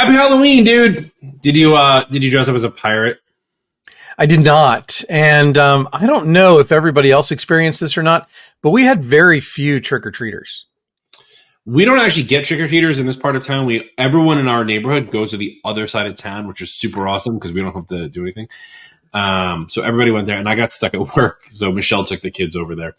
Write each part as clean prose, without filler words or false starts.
Happy Halloween, dude. Did you dress up as a pirate? I did not. And I don't know if everybody else experienced this or not, but we had very few trick-or-treaters. We don't actually get trick-or-treaters in this part of town. Everyone in our neighborhood goes to the other side of town, which is super awesome because we don't have to do anything. So everybody went there, and I got stuck at work. So Michelle took the kids over there.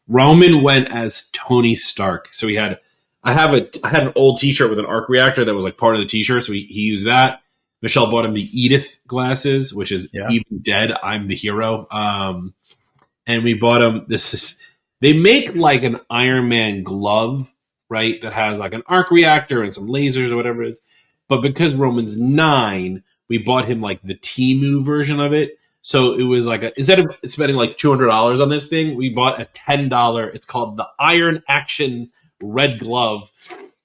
Roman went as Tony Stark. So I had an old T-shirt with an arc reactor that was like part of the T-shirt, so he used that. Michelle bought him the Edith glasses, which is even dead, I'm the hero. And we bought him they make like an Iron Man glove, right? That has like an arc reactor and some lasers or whatever it is. But because Roman's 9, we bought him like the Temu version of it. So it was like instead of spending like $200 on this thing, we bought a $10. It's called the Iron Action Red Glove.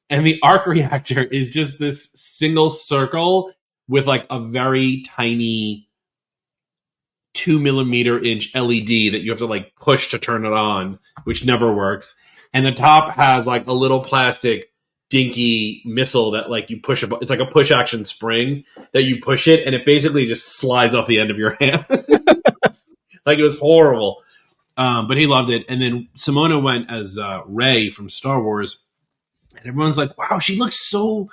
And the arc reactor is just this single circle with like a very tiny 2mm LED that you have to like push to turn it on, which never works. And the top has like a little plastic dinky missile that like you push it's like a push action spring that you push it and it basically just slides off the end of your hand. Like it was horrible. But he loved it. And then Simona went as Rey from Star Wars. And everyone's like, wow, she looks so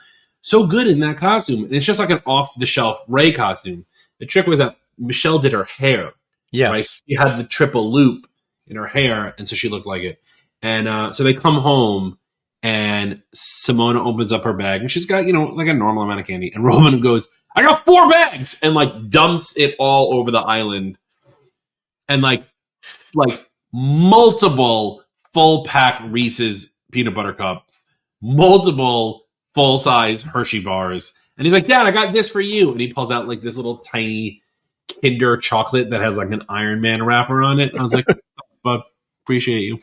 good in that costume. And it's just like an off-the-shelf Rey costume. The trick was that Michelle did her hair. Yes. Right? She had the triple loop in her hair, and so she looked like it. And so they come home, and Simona opens up her bag, and she's got, like a normal amount of candy. And Roman goes, I got 4 bags! And like dumps it all over the island. And like multiple full-pack Reese's peanut butter cups, multiple full-size Hershey bars. And he's like, Dad, I got this for you. And he pulls out like this little tiny Kinder chocolate that has like an Iron Man wrapper on it. I was like, Bud, appreciate you.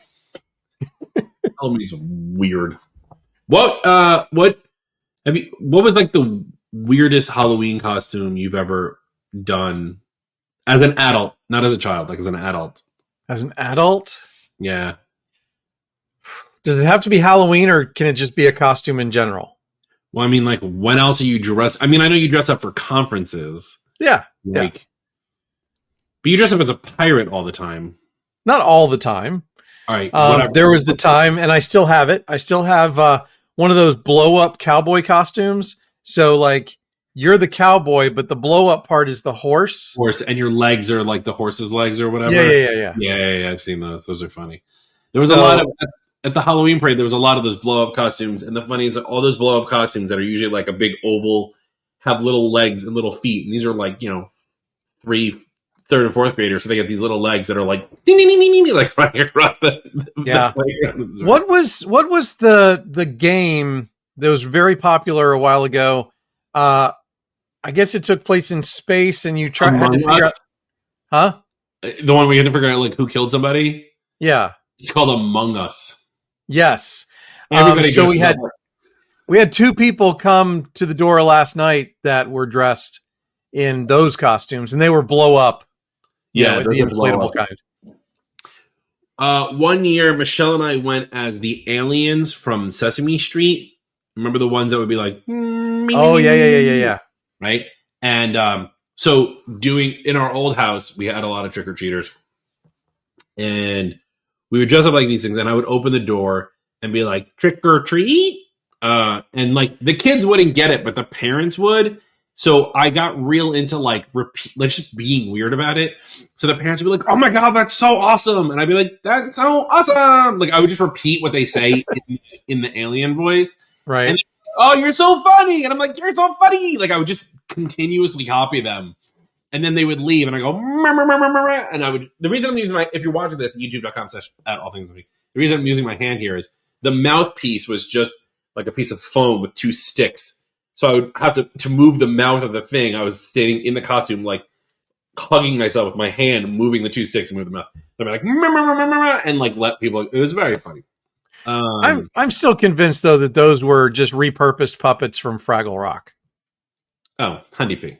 Halloween's weird. What was like the weirdest Halloween costume you've ever done as an adult, not as a child, like as an adult? As an adult? Yeah. Does it have to be Halloween or can it just be a costume in general? Well, I mean, like, when else are you dressed? I mean, I know you dress up for conferences. Yeah. But you dress up as a pirate all the time. Not all the time. All right. There was the time, and I still have it. I still have one of those blow-up cowboy costumes. So, like, you're the cowboy, but the blow-up part is the horse. And your legs are like the horse's legs or whatever. Yeah. I've seen those. Those are funny. There was a lot of... At the Halloween parade, there was a lot of those blow-up costumes. And the funny is that all those blow-up costumes that are usually like a big oval have little legs and little feet. And these are like, 3rd and 4th graders. So they get these little legs that are like, ding, ding, ding, ding, ding, like running across the playground. What was the game that was very popular a while ago? I guess it took place in space and you had to figure out... Huh? The one where you had to figure out like who killed somebody? Yeah. It's called Among Us. Yes. So we had 2 people come to the door last night that were dressed in those costumes, and they were blow up. The inflatable kind. One year, Michelle and I went as the aliens from Sesame Street. Remember the ones that would be like, oh yeah. Right. And so in our old house, we had a lot of trick or treaters, and we would dress up like these things, and I would open the door and be like, trick or treat. And like the kids wouldn't get it, but the parents would. So I got real into like just being weird about it. So the parents would be like, oh my God, that's so awesome. And I'd be like, that's so awesome. Like I would just repeat what they say in the alien voice. Right. And oh, you're so funny. And I'm like, you're so funny. Like I would just continuously copy them. And then they would leave, and I go, and I would. The reason I'm using if you're watching this, youtube.com/@allthingsmsp. The reason I'm using my hand here is the mouthpiece was just like a piece of foam with 2 sticks. So I would have to move the mouth of the thing. I was standing in the costume, like hugging myself with my hand, moving the 2 sticks and move the mouth. I'd be like, and like let people. It was very funny. I'm still convinced though that those were just repurposed puppets from Fraggle Rock. Oh, honeybee.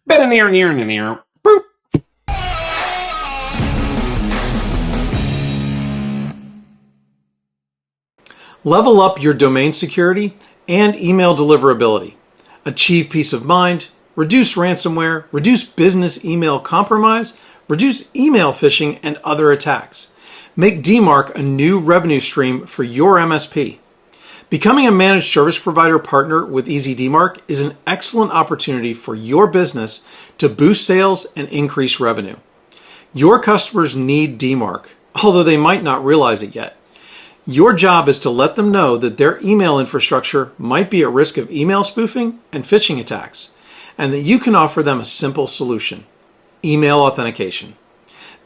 Near. Level up your domain security and email deliverability. Achieve peace of mind, reduce ransomware, reduce business email compromise, reduce email phishing and other attacks. Make DMARC a new revenue stream for your MSP. Becoming a managed service provider partner with EasyDMARC is an excellent opportunity for your business to boost sales and increase revenue. Your customers need DMARC, although they might not realize it yet. Your job is to let them know that their email infrastructure might be at risk of email spoofing and phishing attacks, and that you can offer them a simple solution: email authentication.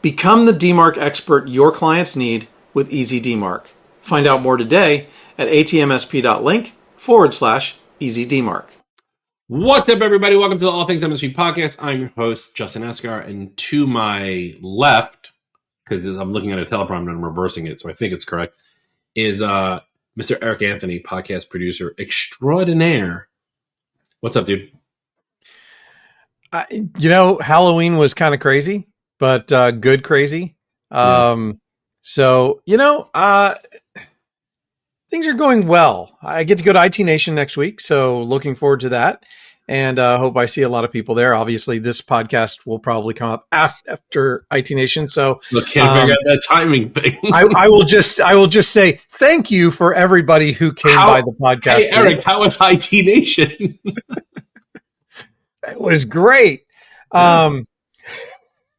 Become the DMARC expert your clients need with EasyDMARC. Find out more today at atmsp.link/EasyDMARC. What's up, everybody? Welcome to the All Things MSP Podcast. I'm your host, Justin Esgar, and to my left, because I'm looking at a teleprompter and I'm reversing it, so I think it's correct, is Mr. Eric Anthony, podcast producer extraordinaire. What's up, dude? Halloween was kind of crazy, but good crazy. So, things are going well. I get to go to IT Nation next week, so looking forward to that. And hope I see a lot of people there. Obviously, this podcast will probably come up after IT Nation. So can't figure out that timing thing. I will just say thank you for everybody who came by the podcast. Hey, Eric, how was IT Nation? It was great. You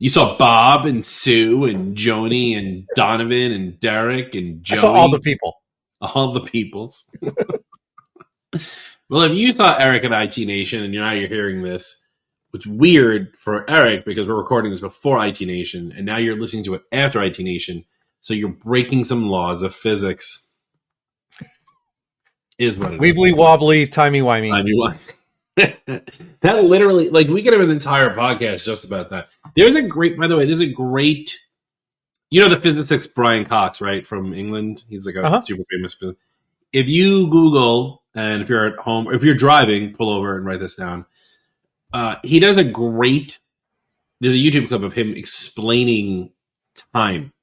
saw Bob and Sue and Joni and Donovan and Derek and Joey. I saw all the people. All the peoples. Well, if you thought Eric at IT Nation and now you're hearing this, it's weird for Eric because we're recording this before IT Nation and now you're listening to it after IT Nation. So you're breaking some laws of physics. Is what it is. Weebly wobbly, timey-wimey. That literally, we could have an entire podcast just about that. There's a great the physicist Brian Cox, right, from England. He's like a super famous physicist. If you Google, and if you're at home, or if you're driving, pull over and write this down. He does there's a YouTube clip of him explaining time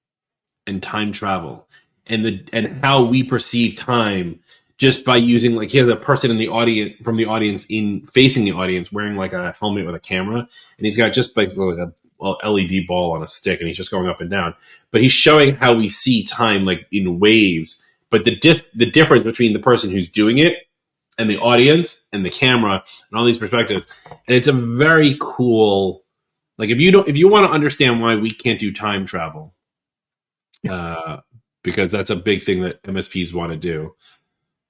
and time travel and how we perceive time just by using, he has a person in the audience, from the audience facing the audience, wearing a helmet with a camera, and he's got just a LED ball on a stick, and he's just going up and down. But he's showing how we see time, in waves. But the difference between the person who's doing it and the audience and the camera and all these perspectives, and it's a very cool. If you want to understand why we can't do time travel, because that's a big thing that MSPs want to do.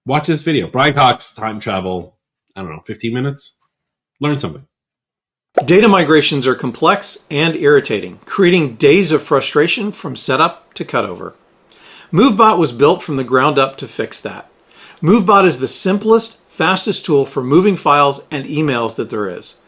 Watch this video. Brian Cox, time travel, 15 minutes. Learn something. Data migrations are complex and irritating, creating days of frustration from setup to cutover. MoveBot was built from the ground up to fix that. MoveBot is the simplest, fastest tool for moving files and emails that there is.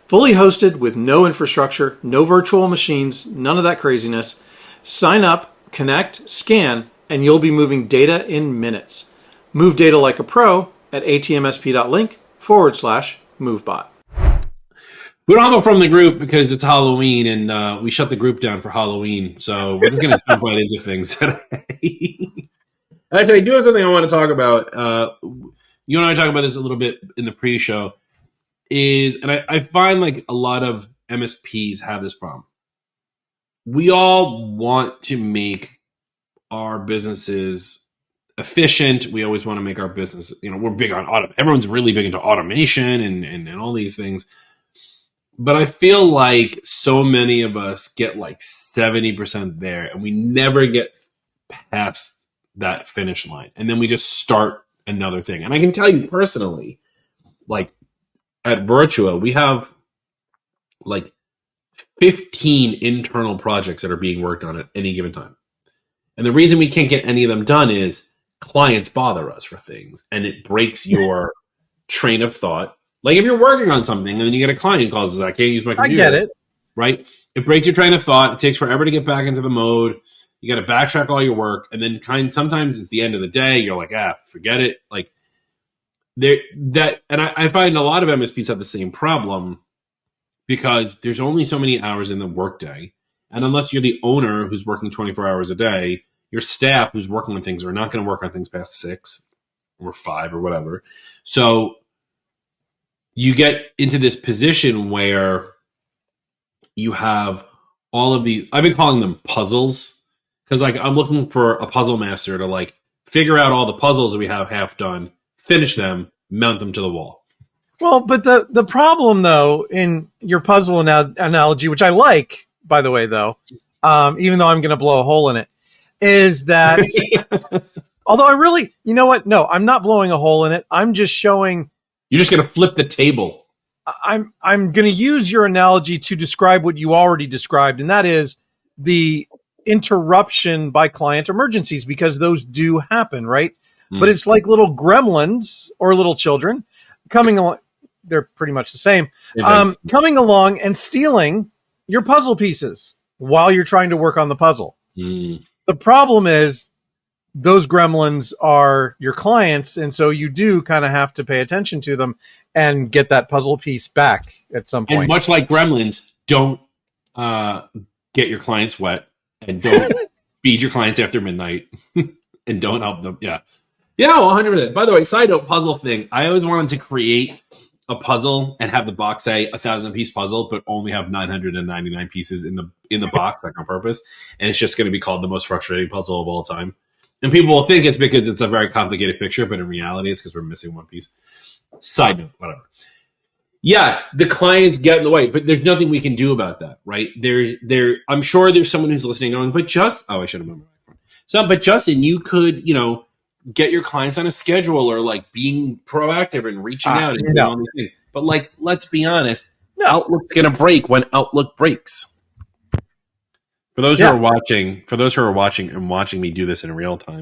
Fully hosted with no infrastructure, no virtual machines, none of that craziness. Sign up, connect, scan, and you'll be moving data in minutes. Move data like a pro at atmsp.link/MoveBot. We don't have a from the group because it's Halloween and we shut the group down for Halloween. So we're just going to jump right into things today. Actually, I do have something I want to talk about. You and I talked about this a little bit in the pre-show. I find a lot of MSPs have this problem. We all want to make our businesses efficient. We always want to make our business, we're big on everyone's really big into automation and all these things. But I feel like so many of us get 70% there and we never get past that finish line. And then we just start another thing. And I can tell you personally, at Virtua, we have 15 internal projects that are being worked on at any given time. And the reason we can't get any of them done is clients bother us for things and it breaks your train of thought. If you're working on something and then you get a client who calls and says, I can't use my computer. I get it. Right? It breaks your train of thought. It takes forever to get back into the mode. You got to backtrack all your work. And then sometimes it's the end of the day. You're forget it. I find a lot of MSPs have the same problem because there's only so many hours in the workday. And unless you're the owner who's working 24 hours a day, your staff who's working on things are not going to work on things past 6. or 5 or whatever. So you get into this position where you have all of the, I've been calling them puzzles, because like I'm looking for a puzzle master to like figure out all the puzzles that we have half done, finish them, mount them to the wall. Well, but the problem though in your puzzle analogy, which I like, by the way, though, even though I'm going to blow a hole in it, is that although I really, you know what? No, I'm not blowing a hole in it. I'm just showing. You're just going to flip the table. I'm going to use your analogy to describe what you already described, and that is the interruption by client emergencies, because those do happen, right? But it's like little gremlins or little children coming along. They're pretty much the same. Coming along and stealing your puzzle pieces while you're trying to work on the puzzle. The problem is those gremlins are your clients, and so you do kind of have to pay attention to them and get that puzzle piece back at some point. And much like gremlins, don't get your clients wet, and don't feed your clients after midnight, and don't help them. Yeah, 100%. By the way, side note, puzzle thing. I always wanted to create a puzzle and have the box say 1,000-piece puzzle, but only have 999 pieces in the box, like on purpose, and it's just going to be called the most frustrating puzzle of all time. And people will think it's because it's a very complicated picture, but in reality, it's because we're missing one piece. Side note, whatever. Yes, the clients get in the way, but there's nothing we can do about that, right? I'm sure there's someone who's listening going, I should have moved my microphone. But Justin, you could, get your clients on a schedule, or like being proactive and reaching out and doing all these things. But like, let's be honest, Outlook's going to break when Outlook breaks. For those who are watching and watching me do this in real time,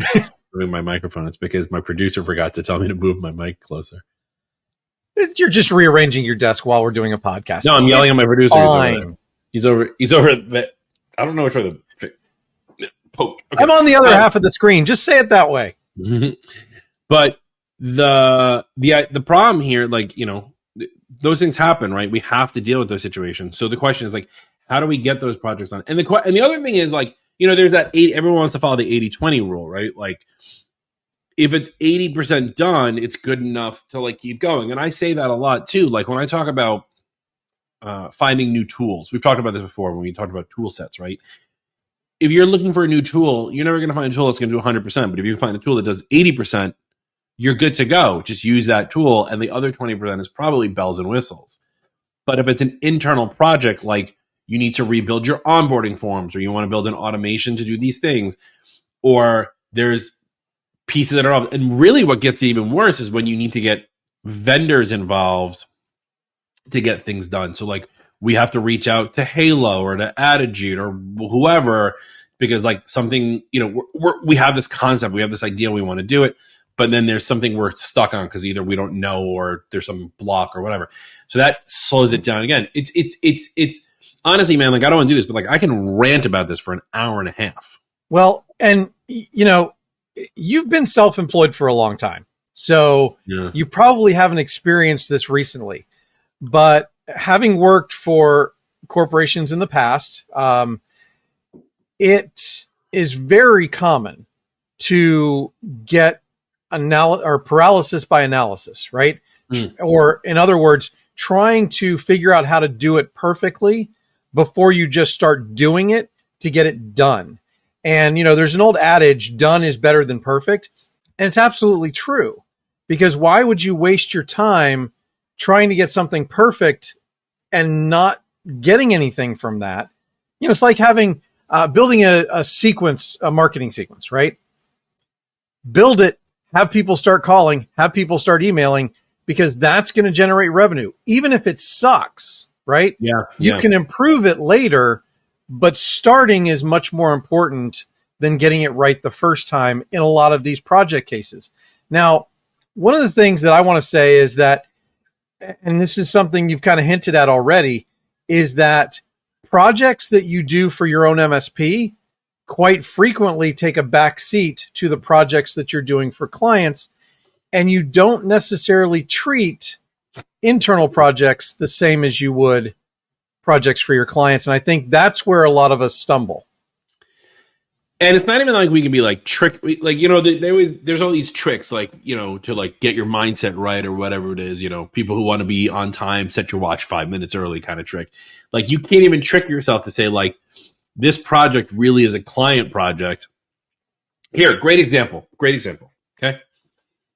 moving my microphone, it's because my producer forgot to tell me to move my mic closer. You're just rearranging your desk while we're doing a podcast. No, I'm yelling at my producer. He's over the, I don't know which way the poke. Okay. I'm on the other half of the screen. Just say it that way. But the problem here, those things happen, right? We have to deal with those situations. So the question is like, how do we get those projects on? And the other thing is there's that everyone wants to follow the 80-20 rule, right? Like if it's 80% done, it's good enough to keep going. And I say that a lot too. Like when I talk about finding new tools, we've talked about this before when we talked about tool sets, right? If you're looking for a new tool, you're never going to find a tool that's going to do 100%. But if you find a tool that does 80%, you're good to go. Just use that tool. And the other 20% is probably bells and whistles. But if it's an internal project, like you need to rebuild your onboarding forms, or you want to build an automation to do these things, or there's pieces that are, and really what gets even worse is when you need to get vendors involved to get things done. So we have to reach out to Halo or to Attitude or whoever, because something, we have this concept, we have this idea, we want to do it, but then there's something we're stuck on because either we don't know or there's some block or whatever. So that slows it down again. It's honestly, man, I don't want to do this, but I can rant about this for an hour and a half. Well, and you've been self-employed for a long time, so you probably haven't experienced this recently, but having worked for corporations in the past, it is very common to get paralysis by analysis, right? Or in other words, trying to figure out how to do it perfectly before you just start doing it to get it done. And, there's an old adage, done is better than perfect. And it's absolutely true, because why would you waste your time trying to get something perfect and not getting anything from that? It's like building a marketing sequence, right? Build it, have people start calling, have people start emailing, because that's going to generate revenue. Even if it sucks, right? You can improve it later, but starting is much more important than getting it right the first time in a lot of these project cases. Now, one of the things that I want to say is that, and this is something you've kind of hinted at already, is that projects that you do for your own MSP quite frequently take a back seat to the projects that you're doing for clients, and you don't necessarily treat internal projects the same as you would projects for your clients. And I think that's where a lot of us stumble. And it's not even like we can be like like, there's all these tricks, like, to like get your mindset right or whatever it is, people who want to be on time, set your watch 5 minutes early kind of trick. Like, you can't even trick yourself to say, like, this project really is a client project. Here, great example. Okay.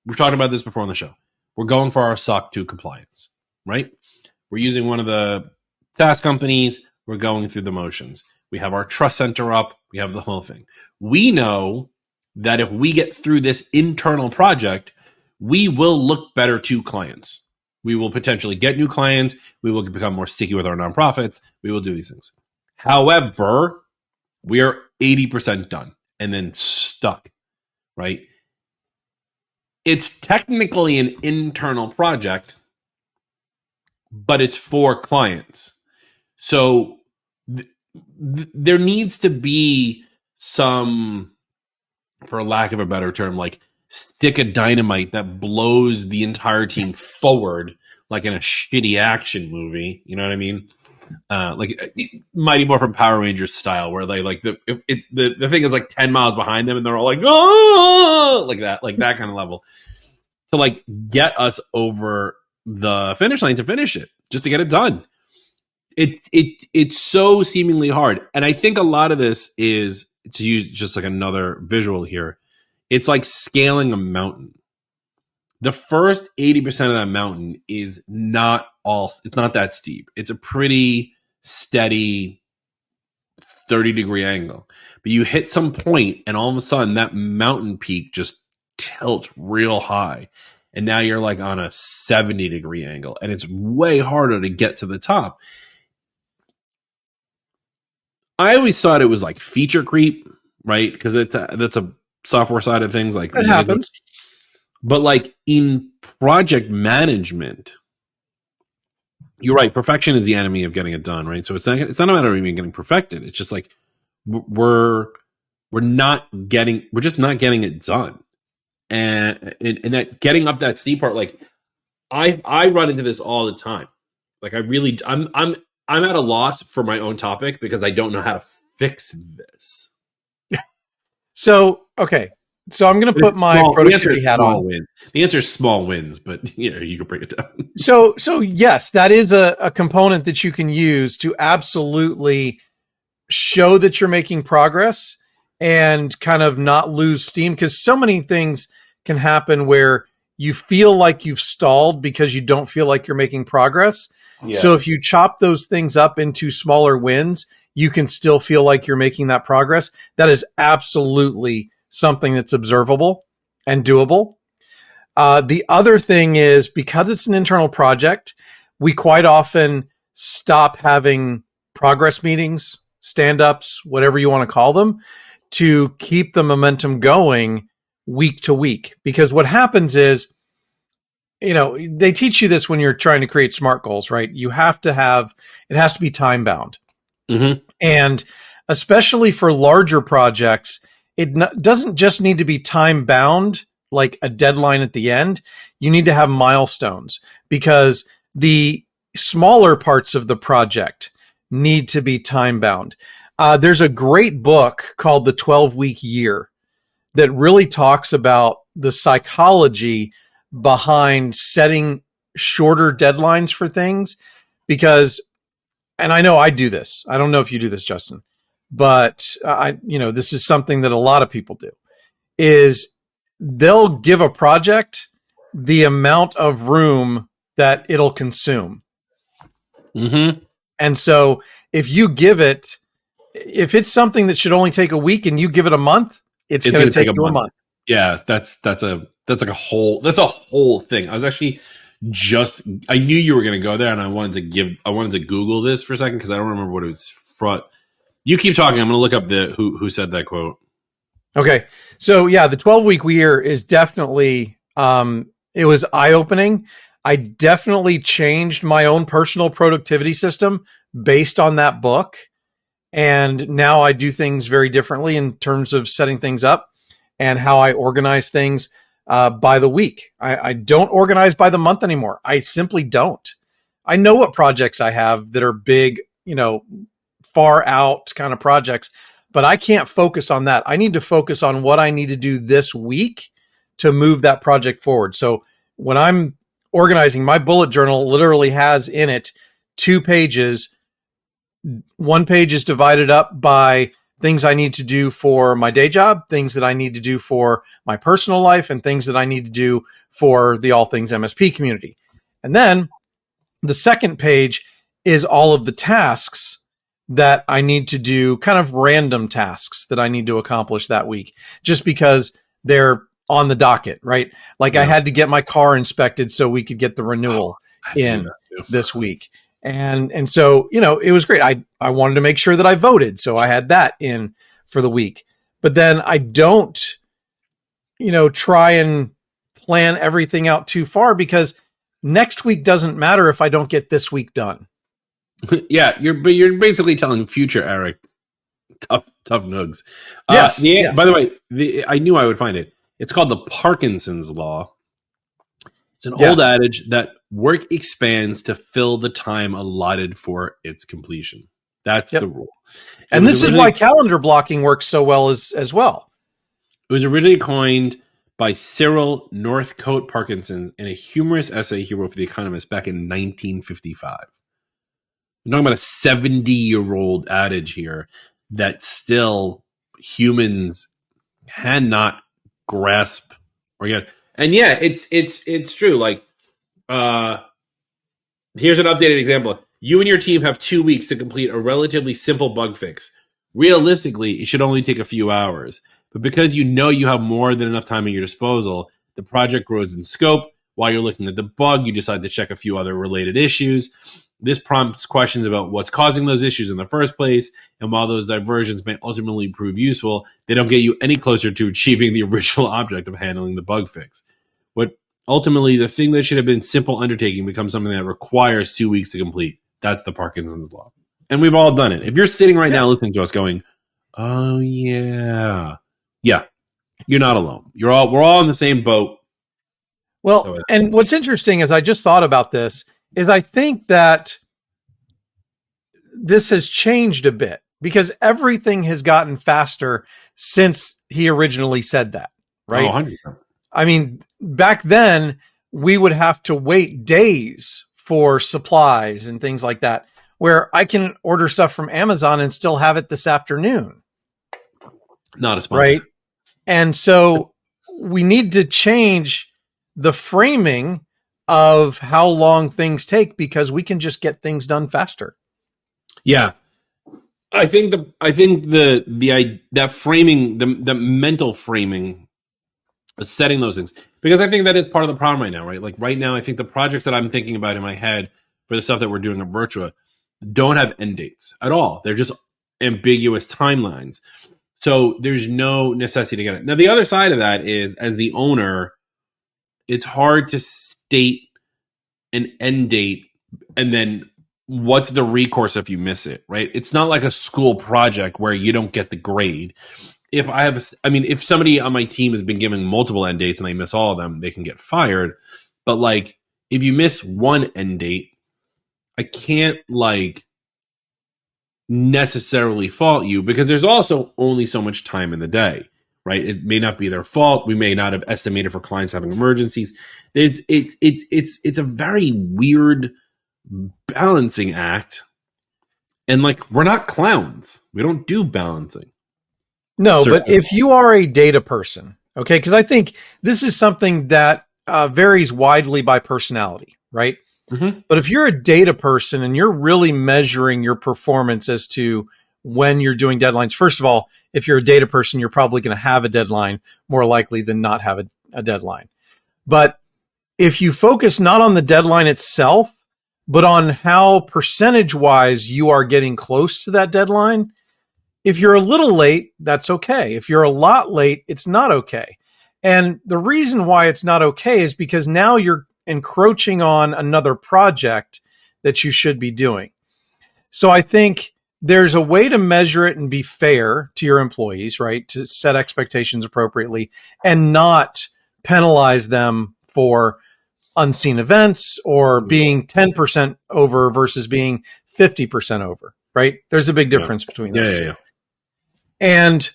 We've talked about this before on the show. We're going for our SOC 2 compliance, right? We're using one of the SaaS companies. We're going through the motions. We have our trust center up. We have the whole thing. We know that if we get through this internal project, we will look better to clients. We will potentially get new clients. We will become more sticky with our nonprofits. We will do these things. However, we are 80% done and then stuck, right? It's technically an internal project, but it's for clients. So there needs to be some, for lack of a better term, like stick of dynamite that blows the entire team forward, like in a shitty action movie. You know what I mean? Like Mighty Morphin Power Rangers style, where they like the thing is like 10 miles behind them, and they're all like, oh, like that kind of level, to like get us over the finish line, to finish it, just to get it done. It's so seemingly hard. And I think a lot of this is, to use just like another visual here, it's like scaling a mountain. The first 80% of that mountain is not that steep. It's a pretty steady 30-degree angle. But you hit some point and all of a sudden that mountain peak just tilts real high. And now you're like on a 70-degree angle, and it's way harder to get to the top. I always thought it was like feature creep, right? Because that's a software side of things. Like, it happens. But like in project management, you're right. Perfection is the enemy of getting it done, right? So it's not a matter of even getting perfected. It's just like we're just not getting it done. And that getting up that steep part, like I run into this all the time. Like I'm at a loss for my own topic because I don't know how to fix this. So, okay. So I'm going to put my productivity hat on. The answer is small wins, but you can break it down. So yes, that is a component that you can use to absolutely show that you're making progress and kind of not lose steam, because so many things can happen where you feel like you've stalled because you don't feel like you're making progress. Yeah. So if you chop those things up into smaller wins, you can still feel like you're making that progress. That is absolutely something that's observable and doable. The other thing is, because it's an internal project, we quite often stop having progress meetings, stand-ups, whatever you want to call them, to keep the momentum going week to week. Because what happens is, they teach you this when you're trying to create SMART goals, right? It has to be time bound. Mm-hmm. And especially for larger projects, it doesn't just need to be time bound, like a deadline at the end. You need to have milestones, because the smaller parts of the project need to be time bound. There's a great book called The 12-Week Year that really talks about the psychology behind setting shorter deadlines for things. Because, and I know I do this, I don't know if you do this, Justin, but this is something that a lot of people do, is they'll give a project the amount of room that it'll consume. Mm-hmm. And so if it's something that should only take a week and you give it a month, it's going to take you a month. Yeah, that's a whole thing. I was actually I knew you were going to go there, and I wanted to Google this for a second because I don't remember what it was from. You keep talking. I'm going to look up who said that quote. Okay. So yeah, the 12-week year is definitely, it was eye-opening. I definitely changed my own personal productivity system based on that book. And now I do things very differently in terms of setting things up and how I organize things by the week. I don't organize by the month anymore. I simply don't. I know what projects I have that are big, far out kind of projects, but I can't focus on that. I need to focus on what I need to do this week to move that project forward. So when I'm organizing, my bullet journal literally has in it 2 pages. One page is divided up by things I need to do for my day job, things that I need to do for my personal life, and things that I need to do for the All Things MSP community. And then the second page is all of the tasks that I need to do, kind of random tasks that I need to accomplish that week, just because they're on the docket, right? Like I had to get my car inspected so we could get the renewal in this week. And so, it was great. I wanted to make sure that I voted. So I had that in for the week, but then I don't, try and plan everything out too far, because next week doesn't matter if I don't get this week done. Yeah. You're basically telling future Eric, tough nugs. Yes, yes. By the way, I knew I would find it. It's called the Parkinson's law. It's an old adage that work expands to fill the time allotted for its completion. That's the rule. And this is why calendar blocking works so well as well. It was originally coined by Cyril Northcote Parkinson in a humorous essay he wrote for The Economist back in 1955. We're talking about a 70-year-old adage here that still humans cannot grasp or get. And it's true. Like, here's an updated example. You and your team have 2 weeks to complete a relatively simple bug fix. Realistically, it should only take a few hours. But because you have more than enough time at your disposal, the project grows in scope. While you're looking at the bug, you decide to check a few other related issues. This prompts questions about what's causing those issues in the first place. And while those diversions may ultimately prove useful, they don't get you any closer to achieving the original object of handling the bug fix. But ultimately, the thing that should have been simple undertaking becomes something that requires 2 weeks to complete. That's the Parkinson's law. And we've all done it. If you're sitting right now listening to us going, oh, yeah, you're not alone. We're all in the same boat. Well, and what's interesting is I just thought about this is I think that this has changed a bit because everything has gotten faster since he originally said that, right? Oh, 100%. I mean, back then we would have to wait days for supplies and things like that, where I can order stuff from Amazon and still have it this afternoon. Not a sponsor. Right. And so we need to change the framing of how long things take because we can just get things done faster. Yeah. I think that framing, the mental framing, setting those things, because I think that is part of the problem right now, right? Like right now, I think the projects that I'm thinking about in my head for the stuff that we're doing at Virtua don't have end dates at all. They're just ambiguous timelines. So there's no necessity to get it. Now, the other side of that is, as the owner, it's hard to state an end date and then what's the recourse if you miss it, right? It's not like a school project where you don't get the grade. If somebody on my team has been given multiple end dates and they miss all of them, they can get fired. But like, if you miss one end date, I can't necessarily fault you because there's also only so much time in the day, right? It may not be their fault. We may not have estimated for clients having emergencies. It's a very weird balancing act. And we're not clowns. We don't do balancing. No, but if you are a data person, okay, because I think this is something that varies widely by personality, right? Mm-hmm. But if you're a data person and you're really measuring your performance as to when you're doing deadlines, first of all, if you're a data person, you're probably going to have a deadline more likely than not have a deadline. But if you focus not on the deadline itself, but on how percentage-wise you are getting close to that deadline, if you're a little late, that's okay. If you're a lot late, it's not okay. And the reason why it's not okay is because now you're encroaching on another project that you should be doing. So I think there's a way to measure it and be fair to your employees, right? To set expectations appropriately and not penalize them for unseen events or being 10% over versus being 50% over, right? There's a big difference between those two. And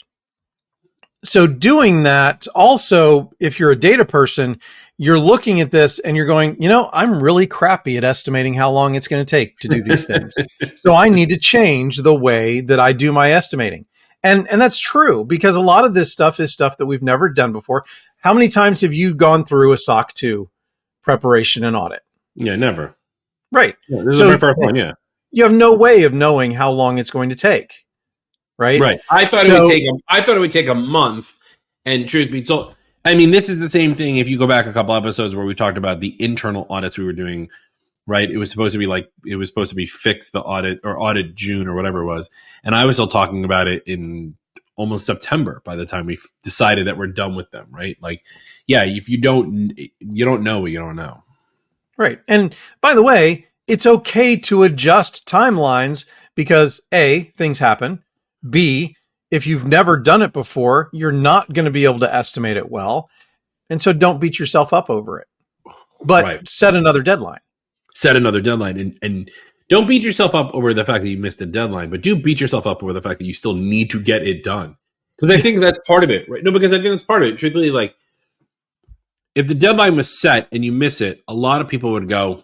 so doing that also, if you're a data person, you're looking at this and you're going, I'm really crappy at estimating how long it's going to take to do these things. So I need to change the way that I do my estimating. And that's true, because a lot of this stuff is stuff that we've never done before. How many times have you gone through a SOC 2 preparation and audit? Yeah, never. Right. Yeah, this is my first one, yeah. You have no way of knowing how long it's going to take. Right. Right. I thought it would take a month, and truth be told, I mean, this is the same thing if you go back a couple episodes where we talked about the internal audits we were doing, right? It was supposed to be fixed, the audit, or audit June or whatever it was. And I was still talking about it in almost September by the time we decided that we're done with them, right? Like, yeah, if you don't know what you don't know. Right. And by the way, it's okay to adjust timelines because A, things happen. B, if you've never done it before, you're not going to be able to estimate it well. And so don't beat yourself up over it. But set another deadline. Set another deadline. And don't beat yourself up over the fact that you missed the deadline, but do beat yourself up over the fact that you still need to get it done. Because I think that's part of it, right? No, because I think that's part of it. Truthfully, like, if the deadline was set and you miss it, a lot of people would go,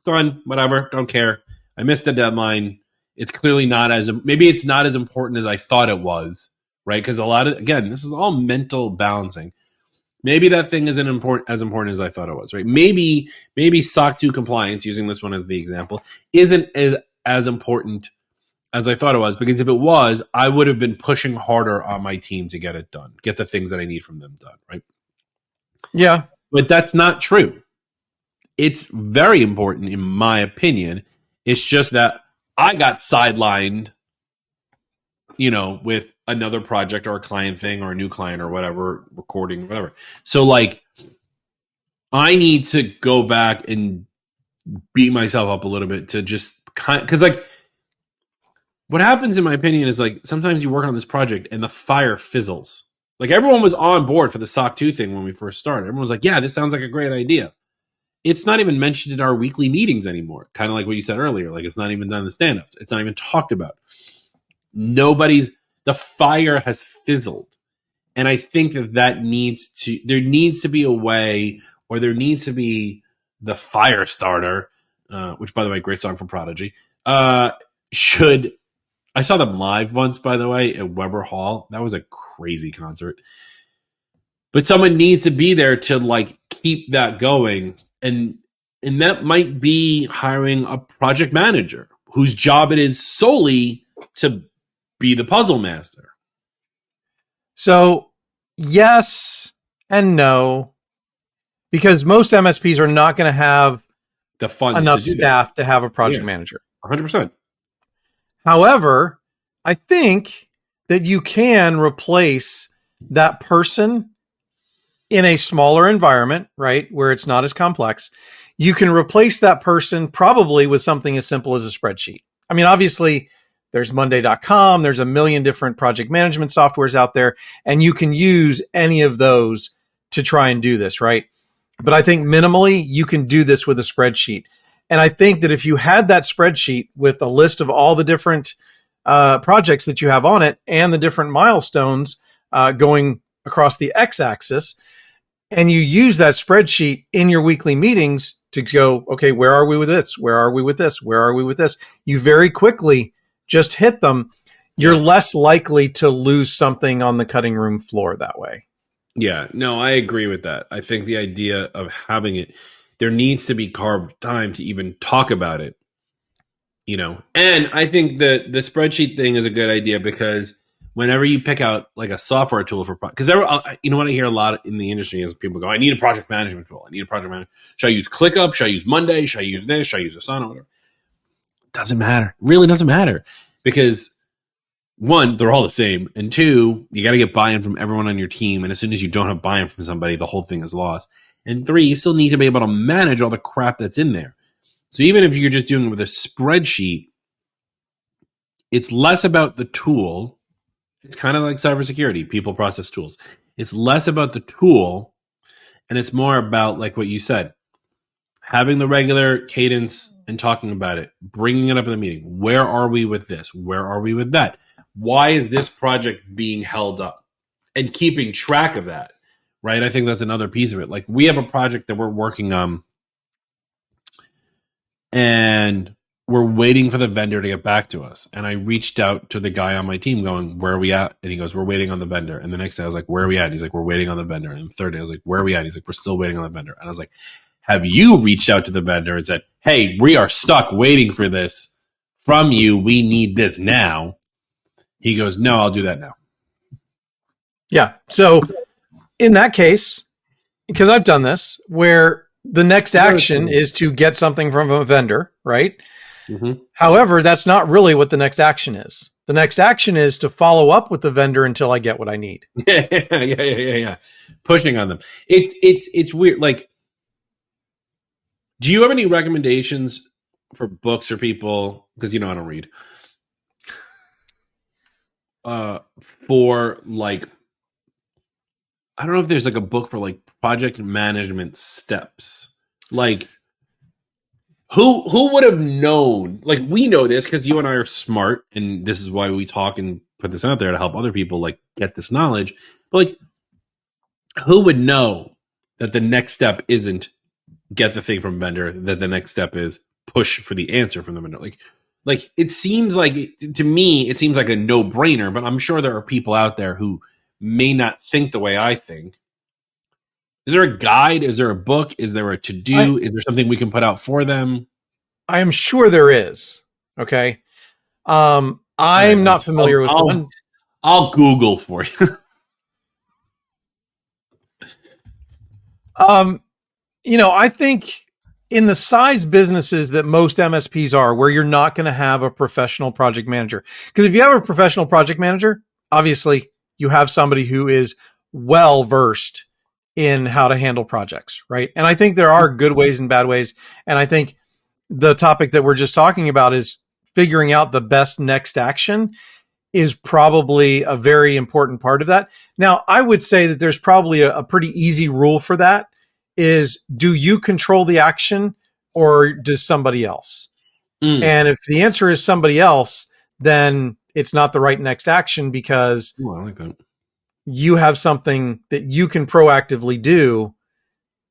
done, whatever, don't care. I missed the deadline. It's clearly maybe it's not as important as I thought it was, right? Because again, this is all mental balancing. Maybe that thing isn't as important as I thought it was, right? Maybe SOC 2 compliance, using this one as the example, isn't as important as I thought it was, because if it was, I would have been pushing harder on my team to get it done, get the things that I need from them done, right? Yeah. But that's not true. It's very important, in my opinion. It's just that I got sidelined, with another project or a client thing or a new client or whatever, recording, whatever. So, like, I need to go back and beat myself up a little bit to just because, like, what happens, in my opinion, is, like, sometimes you work on this project and the fire fizzles. Like, everyone was on board for the SOC 2 thing when we first started. Everyone was like, yeah, this sounds like a great idea. It's not even mentioned in our weekly meetings anymore. Kind of like what you said earlier. Like, it's not even done in the stand-ups. It's not even talked about. The fire has fizzled. And I think that there needs to be a way, or there needs to be the fire starter, which, by the way, great song from Prodigy. I saw them live once, by the way, at Weber Hall. That was a crazy concert. But someone needs to be there to, like, keep that going. And that might be hiring a project manager whose job it is solely to be the puzzle master. So, yes and no, because most MSPs are not going to have the funds enough staff to have a project manager. 100%. However, I think that you can replace that person in a smaller environment, right, where it's not as complex. You can replace that person probably with something as simple as a spreadsheet. I mean, obviously, there's Monday.com. There's a million different project management softwares out there, and you can use any of those to try and do this, right? But I think minimally, you can do this with a spreadsheet. And I think that if you had that spreadsheet with a list of all the different projects that you have on it and the different milestones going across the x-axis, and you use that spreadsheet in your weekly meetings to go, okay, where are we with this? Where are we with this? Where are we with this? You very quickly just hit them. You're less likely to lose something on the cutting room floor that way. Yeah, no, I agree with that. I think the idea of having it, there needs to be carved time to even talk about it, And I think the spreadsheet thing is a good idea, because whenever you pick out, like, a software tool for, because what I hear a lot in the industry is people go, I need a project management tool. I need a project manager. Should I use ClickUp? Should I use Monday? Should I use this? Should I use Asana? Whatever. Doesn't matter. It really doesn't matter, because one, they're all the same. And two, you got to get buy-in from everyone on your team. And as soon as you don't have buy-in from somebody, the whole thing is lost. And three, you still need to be able to manage all the crap that's in there. So even if you're just doing it with a spreadsheet, it's less about the tool. It's kind of like cybersecurity, people, process, tools. It's less about the tool, and it's more about, like what you said, having the regular cadence and talking about it, bringing it up in the meeting. Where are we with this? Where are we with that? why is this project being held up? And keeping track of that, right? I think that's another piece of it. Like, we have a project that we're working on, and we're waiting for the vendor to get back to us. And I reached out to the guy on my team going, where are we at? And he goes, we're waiting on the vendor. And the next day I was like, where are we at? And he's like, we're waiting on the vendor. And the third day I was like, where are we at? He's like, we're still waiting on the vendor. And I was like, have you reached out to the vendor and said, hey, we are stuck waiting for this from you. We need this now. He goes, no, I'll do that now. Yeah. So in that case, because I've done this, where the next action is to get something from a vendor, right? Mm-hmm. However, that's not really what the next action is. The next action is to follow up with the vendor until I get what I need. Yeah. Pushing on them. It's weird. Like, do you have any recommendations for books or people? Because I don't read. For like, I don't know if there's like a book for like project management steps. Like, who would have known? Like, we know this because you and I are smart, and this is why we talk and put this out there to help other people like get this knowledge. But like, who would know that the next step isn't get the thing from vendor, that the next step is push for the answer from the vendor? Like it seems like, to me, it seems like a no-brainer, but I'm sure there are people out there who may not think the way I think. Is there a guide? Is there a book? Is there a to-do? Is there something we can put out for them? I am sure there is. Okay. I'm not familiar with one. I'll Google for you. I think in the size businesses that most MSPs are, where you're not going to have a professional project manager. Because if you have a professional project manager, obviously you have somebody who is well versed in how to handle projects, right? And I think there are good ways and bad ways. And I think the topic that we're just talking about is figuring out the best next action is probably a very important part of that. Now, I would say that there's probably a pretty easy rule for that is, do you control the action or does somebody else? And if the answer is somebody else, then it's not the right next action, because I like that. You have something that you can proactively do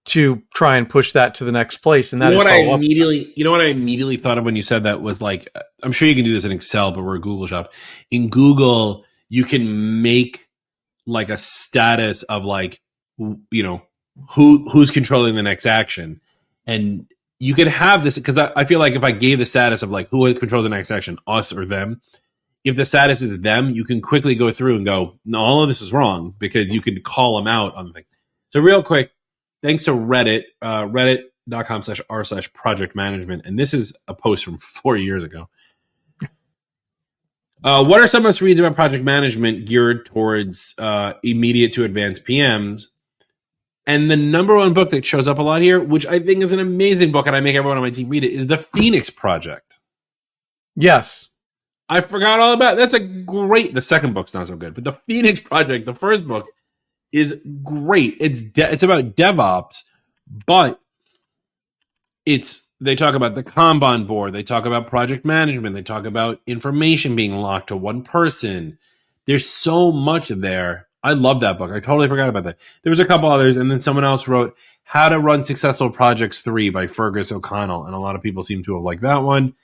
to try and push that to the next place. And that what I immediately thought of when you said that was like, I'm sure you can do this in Excel, but we're a Google shop. In Google, you can make like a status of like, who's controlling the next action. And you could have this, because I feel like if I gave the status of like who controls the next action, us or them, if the status is them, you can quickly go through and go, no, all of this is wrong, because you can call them out on the thing. So real quick, thanks to Reddit, reddit.com/r/project management. And this is a post from 4 years ago. What are some must reads about project management geared towards immediate to advanced PMs? And the number one book that shows up a lot here, which I think is an amazing book, and I make everyone on my team read it, is The Phoenix Project. Yes. I forgot all about it. That's the second book's not so good, but The Phoenix Project, the first book, is great. It's about DevOps, but they talk about the Kanban board, they talk about project management, they talk about information being locked to one person. There's so much there. I love that book. I totally forgot about that. There was a couple others, and then someone else wrote How to Run Successful Projects 3 by Fergus O'Connell, and a lot of people seem to have liked that one.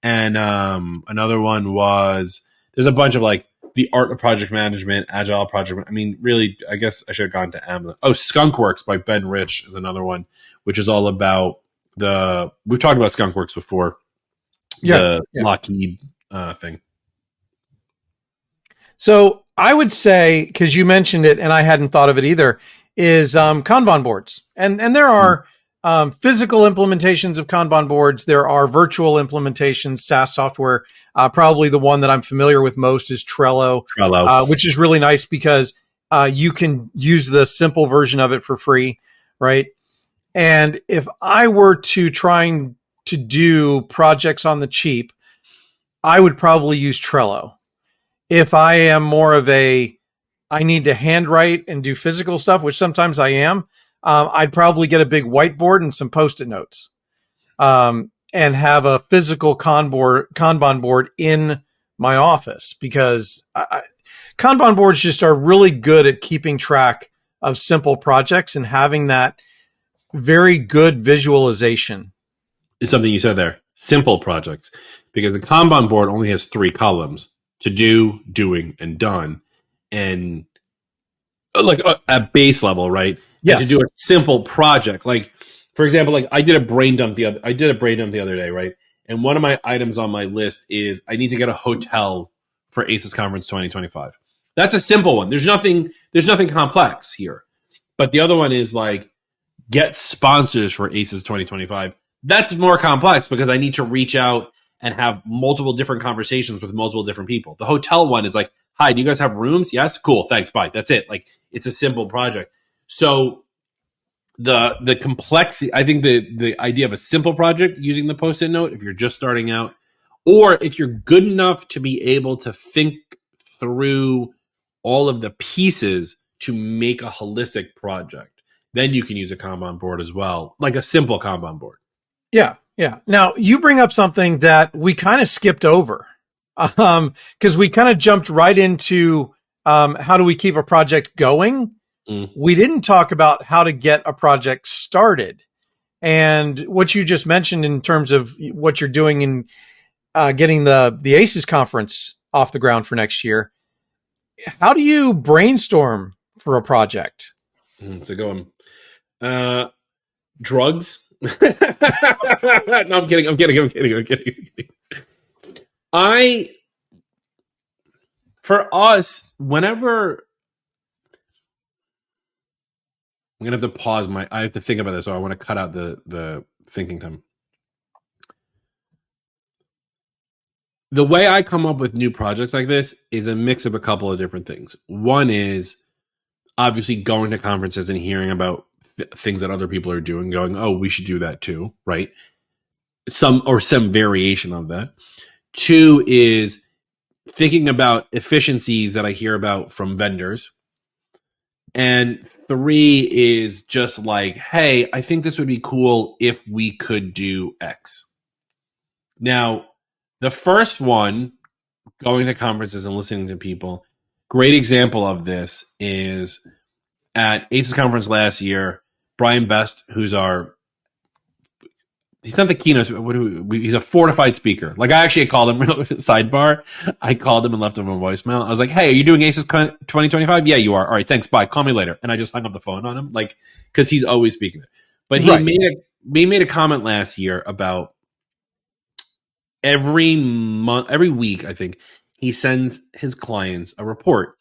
And another one was, there's a bunch of like The Art of Project Management, Agile Project. I mean, really, I guess I should have gone to Amazon. Oh, Skunkworks by Ben Rich is another one, which is all about we've talked about Skunkworks before. The Lockheed thing. So I would say, because you mentioned it and I hadn't thought of it either, is Kanban boards. And there are physical implementations of Kanban boards. There are virtual implementations, SaaS software. Probably the one that I'm familiar with most is Trello. Which is really nice because you can use the simple version of it for free, right? And if I were to trying to do projects on the cheap, I would probably use Trello. If I am more of I need to handwrite and do physical stuff, which sometimes I am, I'd probably get a big whiteboard and some Post-it notes, and have a physical Kanban board in my office because Kanban boards just are really good at keeping track of simple projects and having that very good visualization. Is something you said there. Simple projects. Because the Kanban board only has 3 columns: to do, doing, and done. And like at base level, right? Yes. And to do a simple project. Like, for example, like I did a brain dump the other day, right? And one of my items on my list is I need to get a hotel for ACES Conference 2025. That's a simple one. There's nothing complex here. But the other one is like get sponsors for ACES 2025. That's more complex because I need to reach out and have multiple different conversations with multiple different people. The hotel one is like, hi, do you guys have rooms? Yes, cool, thanks, bye. That's it. Like, it's a simple project. So the complexity, I think the idea of a simple project using the Post-it note, if you're just starting out, or if you're good enough to be able to think through all of the pieces to make a holistic project, then you can use a Kanban board as well, like a simple Kanban board. Yeah. Yeah. Now you bring up something that we kind of skipped over, because we kind of jumped right into how do we keep a project going? We didn't talk about how to get a project started. And what you just mentioned in terms of what you're doing in getting the ACES conference off the ground for next year. How do you brainstorm for a project? It's a good one. Drugs. No, I'm kidding. For us, whenever I'm gonna have to pause I have to think about this, so I want to cut out the thinking time. The way I come up with new projects like this is a mix of a couple of different things. One is obviously going to conferences and hearing about things that other people are doing, going, oh, we should do that too, right? Some variation of that. 2 is thinking about efficiencies that I hear about from vendors. And 3 is just like, hey, I think this would be cool if we could do X. Now, the first one, going to conferences and listening to people, great example of this is at ACES conference last year, Brian Best, he's not the keynote, he's a fortified speaker. Like I actually called him, sidebar, I called him and left him a voicemail. I was like, hey, are you doing ACES 2025? Yeah, you are. All right, thanks, bye, call me later. And I just hung up the phone on him, like, because he's always speaking there. But he made a comment last year about every week, I think, he sends his clients a report.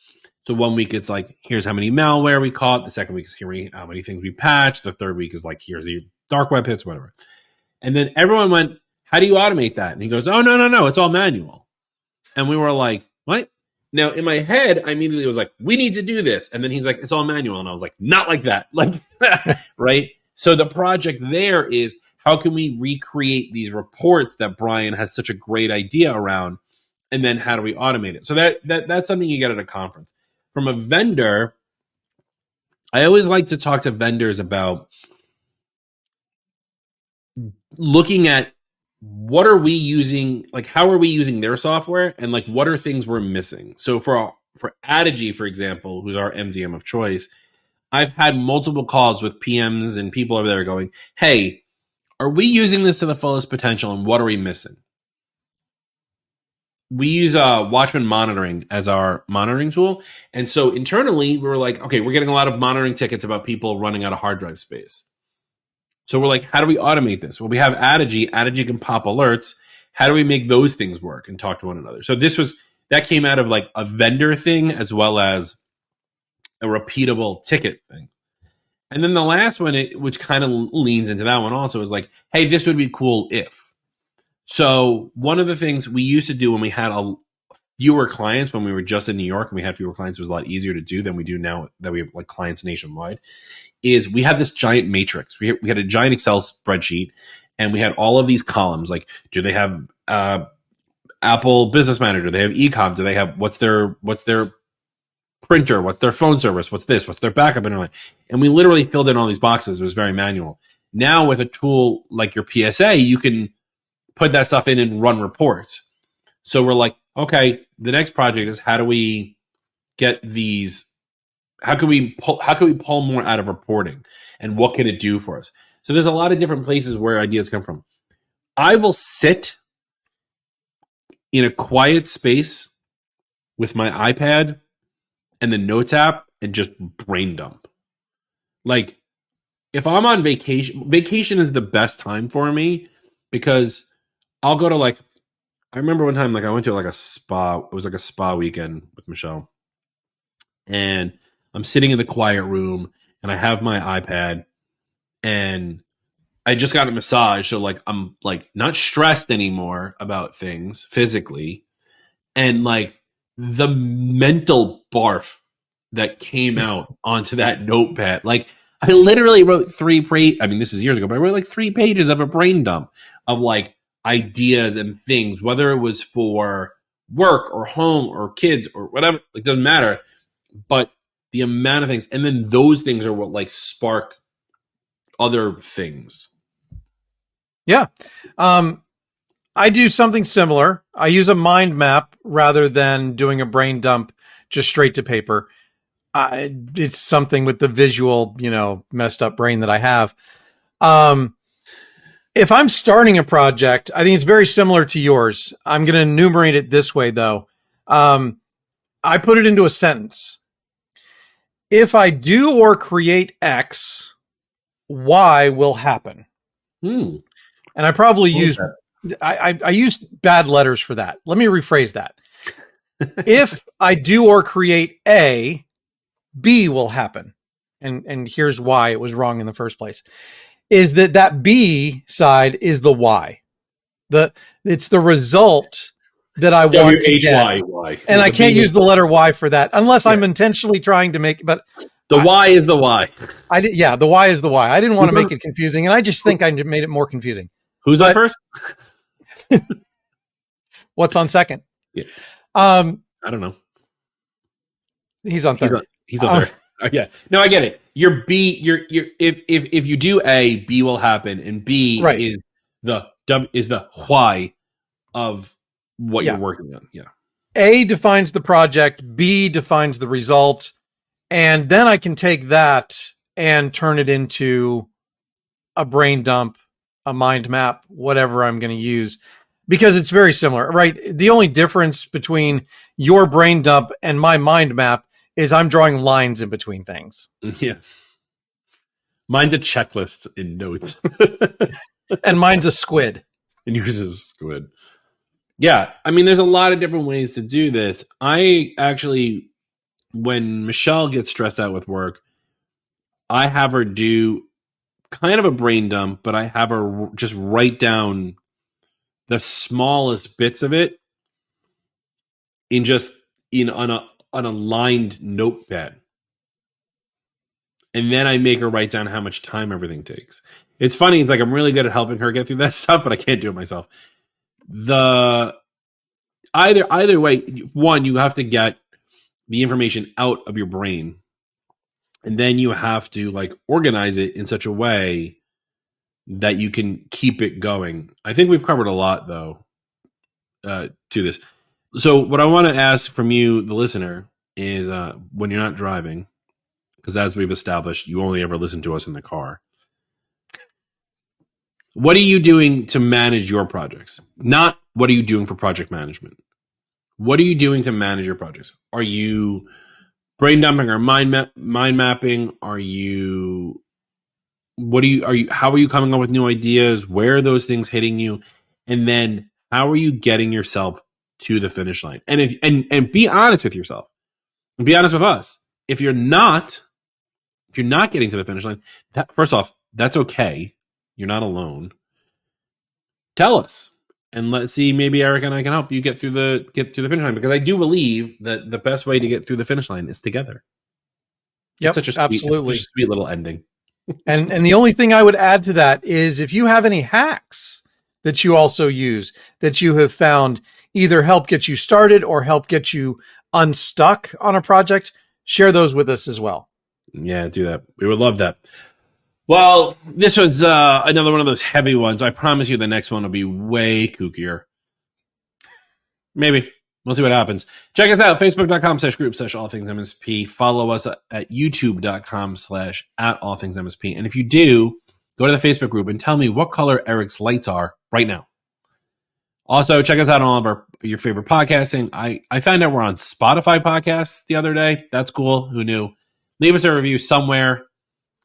So 1 week it's like, here's how many malware we caught. The second week is here how many things we patched. The third week is like, here's the dark web hits, whatever. And then everyone went, how do you automate that? And he goes, oh, no, it's all manual. And we were like, what? Now in my head, I immediately was like, we need to do this. And then he's like, it's all manual. And I was like, not like that. Like, right? So the project there is, how can we recreate these reports that Brian has such a great idea around? And then how do we automate it? So that's something you get at a conference. From a vendor, I always like to talk to vendors about looking at what are we using, like how are we using their software, and like what are things we're missing. So for Adigy, for example, who's our MDM of choice, I've had multiple calls with PMs and people over there going, hey, are we using this to the fullest potential, and what are we missing? We use Watchman monitoring as our monitoring tool. And so internally, we were like, okay, we're getting a lot of monitoring tickets about people running out of hard drive space. So we're like, how do we automate this? Well, we have Adigy. Adigy can pop alerts. How do we make those things work and talk to one another? So that came out of like a vendor thing as well as a repeatable ticket thing. And then the last one, which kind of leans into that one also, is like, hey, this would be cool if. So one of the things we used to do when we had fewer clients, when we were just in New York and we had fewer clients, it was a lot easier to do than we do now that we have like clients nationwide, is we had this giant matrix. We had a giant Excel spreadsheet, and we had all of these columns. Like, do they have Apple Business Manager? Do they have eCom? Do they have what's their printer? What's their phone service? What's this? What's their backup internet? And we literally filled in all these boxes. It was very manual. Now with a tool like your PSA, you can put that stuff in and run reports. So we're like, okay, the next project is how do we get these? How can we pull more out of reporting, and what can it do for us? So there's a lot of different places where ideas come from. I will sit in a quiet space with my iPad and the Notes app and just brain dump. Like, if I'm on vacation is the best time for me because I'll go to I remember one time I went to a spa. It was like a spa weekend with Michelle, and I'm sitting in the quiet room and I have my iPad and I just got a massage, so I'm not stressed anymore about things physically, and the mental barf that came out onto that notepad. I literally wrote this was years ago, but I wrote 3 pages of a brain dump of ideas and things, whether it was for work or home or kids or whatever, doesn't matter. But the amount of things, and then those things are what spark other things. Yeah. I do something similar. I use a mind map rather than doing a brain dump just straight to paper. It's something with the visual, messed up brain that I have. If I'm starting a project, I think it's very similar to yours. I'm going to enumerate it this way, though. I put it into a sentence. If I do or create X, Y will happen. And I probably used I used bad letters for that. Let me rephrase that. If I do or create A, B will happen. And here's why it was wrong in the first place. Is that B side is the Y. It's the result that I want to get. W-H-Y. And I can't use the letter Y for that unless I'm intentionally trying to make, but Y is the Y. The Y is the Y. I didn't want to make it confusing, and I just think I made it more confusing. Who's on first? What's on second? Yeah. I don't know. He's on third. He's on third. Yeah. No, I get it. Your B, if you do A, B will happen, and B is the why of what you're working on. Yeah. A defines the project, B defines the result, and then I can take that and turn it into a brain dump, a mind map, whatever I'm going to use, because it's very similar, right? The only difference between your brain dump and my mind map is I'm drawing lines in between things. Yeah. Mine's a checklist in Notes. And mine's a squid. And yours is a squid. Yeah. I mean, there's a lot of different ways to do this. I actually, when Michelle gets stressed out with work, I have her do kind of a brain dump, but I have her just write down the smallest bits of it on a lined notepad. And then I make her write down how much time everything takes. It's funny. It's I'm really good at helping her get through that stuff, but I can't do it myself. Either way, one, you have to get the information out of your brain, and then you have to organize it in such a way that you can keep it going. I think we've covered a lot though to this. So what I want to ask from you, the listener, is when you're not driving, because as we've established, you only ever listen to us in the car. What are you doing to manage your projects? Not what are you doing for project management? What are you doing to manage your projects? Are you brain dumping or mind mapping? How are you coming up with new ideas? Where are those things hitting you? And then how are you getting yourself to the finish line? And be honest with yourself. And be honest with us. If you're not getting to the finish line, first off, that's okay. You're not alone. Tell us, and let's see. Maybe Eric and I can help you get through the finish line, because I do believe that the best way to get through the finish line is together. Yep, it's such a sweet little ending. And the only thing I would add to that is if you have any hacks that you also use that you have found either help get you started or help get you unstuck on a project, share those with us as well. Yeah, do that. We would love that. Well, this was another one of those heavy ones. I promise you the next one will be way kookier. Maybe. We'll see what happens. Check us out, facebook.com/group/all things MSP. Follow us at youtube.com/@allthingsmsp. And if you do, go to the Facebook group and tell me what color Eric's lights are right now. Also, check us out on all of your favorite podcasting. I found out we're on Spotify podcasts the other day. That's cool. Who knew? Leave us a review somewhere,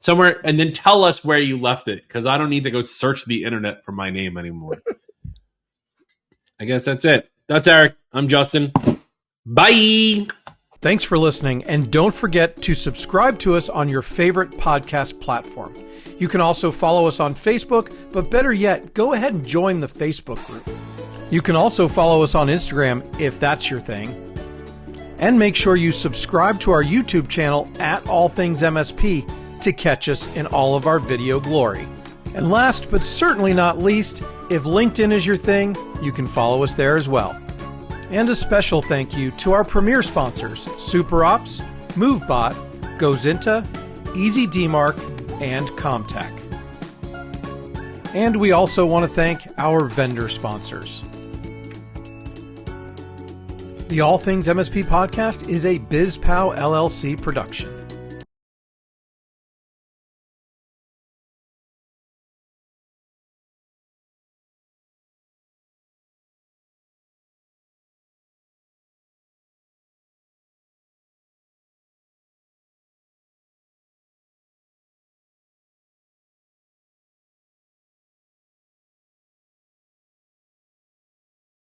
and then tell us where you left it, because I don't need to go search the internet for my name anymore. I guess that's it. That's Eric. I'm Justin. Bye. Thanks for listening, and don't forget to subscribe to us on your favorite podcast platform. You can also follow us on Facebook, but better yet, go ahead and join the Facebook group. You can also follow us on Instagram if that's your thing. And make sure you subscribe to our YouTube channel at All Things MSP to catch us in all of our video glory. And last but certainly not least, if LinkedIn is your thing, you can follow us there as well. And a special thank you to our premier sponsors, SuperOps, MoveBot, GoZinta, EasyDmark, and Comtech. And we also want to thank our vendor sponsors. The All Things MSP Podcast is a BizPow LLC production.